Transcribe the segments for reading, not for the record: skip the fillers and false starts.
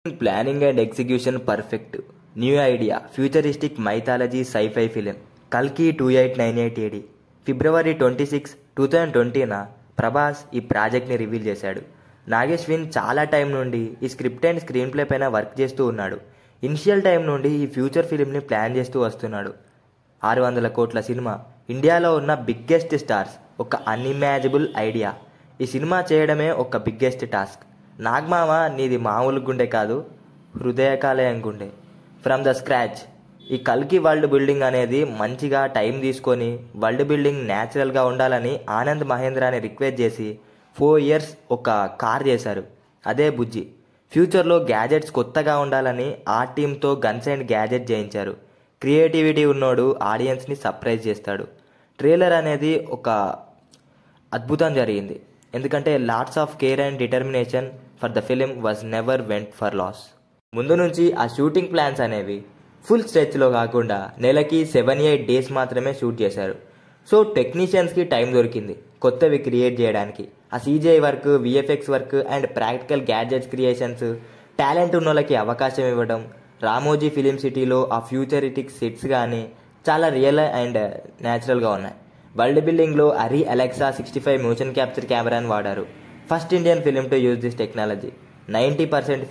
Planning and execution perfect. New idea, futuristic mythology sci-fi film. కల్కి 2898 AD. ఫిబ్రవరి 26, 2020న ప్రభాస్ ఈ ప్రాజెక్ట్ని reveal చేశాడు. నాగేశ్విన్ చాలా టైం నుండి ఈ స్క్రిప్ట్ అండ్ స్క్రీన్ ప్లే పైన వర్క్ చేస్తూ ఉన్నాడు. ఇనిషియల్ టైం నుండి ఈ ఫ్యూచర్ ఫిలింని ప్లాన్ చేస్తూ వస్తున్నాడు. 600 కోట్ల సినిమా, ఇండియాలో ఉన్న బిగ్గెస్ట్ స్టార్స్, ఒక అన్ఇమాజిబుల్ ఐడియా. ఈ సినిమా చేయడమే ఒక బిగ్గెస్ట్ టాస్క్. నాగ్మామ, నీది మామూలు గుండె కాదు, హృదయకాలయం గుండె. From the scratch. ఈ కల్కి వరల్డ్ బిల్డింగ్ అనేది మంచిగా టైం తీసుకొని వరల్డ్ బిల్డింగ్ న్యాచురల్గా ఉండాలని ఆనంద్ మహేంద్రాని రిక్వెస్ట్ చేసి 4 years ఒక కార్ చేశారు. అదే బుజ్జి. ఫ్యూచర్లో గ్యాజెట్స్ కొత్తగా ఉండాలని ఆ టీంతో గన్స్ అండ్ గ్యాజెట్ చేయించారు. క్రియేటివిటీ ఉన్నోడు ఆడియన్స్ని సర్ప్రైజ్ చేస్తాడు. ట్రైలర్ అనేది ఒక అద్భుతం జరిగింది. ఎందుకంటే lots of care and determination for the film was never went for loss. ముందు నుంచి ఆ షూటింగ్ ప్లాన్స్ అనేవి ఫుల్ స్ట్రెచ్లో కాకుండా నెలకి 7-8 days మాత్రమే షూట్ చేశారు. సో టెక్నీషియన్స్కి టైం దొరికింది కొత్తవి క్రియేట్ చేయడానికి. ఆ CGI work, VFX work and practical gadgets creations, talent ఉన్న వాళ్ళకి అవకాశం ఇవ్వడం. రామోజీ ఫిలిం సిటీలో ఆ ఫ్యూచరిటిక్ సెట్స్ కానీ చాలా రియల్ అండ్ న్యాచురల్గా ఉన్నాయి. వరల్డ్ బిల్డింగ్లో అరీ అలెక్సా 65 మోషన్ క్యాప్చర్ కెమెరాని వాడారు. First Indian film to use this technology. 90%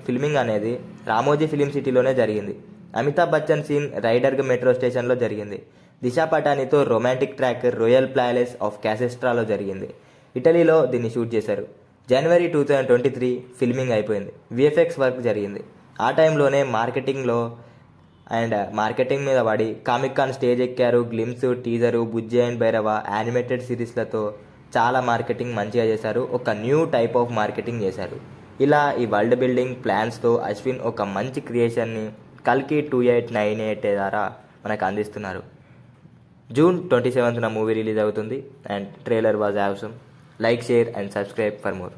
filming అనేది రామోజీ ఫిలిం సిటీలోనే జరిగింది. అమితాబ్ బచ్చన్ సీన్ రైడర్గ్ మెట్రో స్టేషన్లో జరిగింది. దిశా పటానితో romantic track royal palace of క్యాసెస్ట్రాలో జరిగింది. ఇటలీలో దీన్ని షూట్ చేశారు. జనవరి 2023 ఫిల్మింగ్ అయిపోయింది. VFX వర్క్ జరిగింది. ఆ టైంలోనే మార్కెటింగ్ మీద పడి కామిక్ కాన్ స్టేజ్ ఎక్కారు. Glimpse, teaser, Bujji and Bhairava animated సిరీస్లతో చాలా మార్కెటింగ్ మంచిగా చేశారు. ఒక న్యూ టైప్ ఆఫ్ మార్కెటింగ్ చేశారు. ఇలా ఈ వరల్డ్ బిల్డింగ్ ప్లాన్స్తో అశ్విన్ ఒక మంచి క్రియేషన్ని కల్కి 2898 ద్వారా మనకు అందిస్తున్నారు. June 27న మూవీ రిలీజ్ అవుతుంది and trailer was awesome. Like, share and subscribe for more.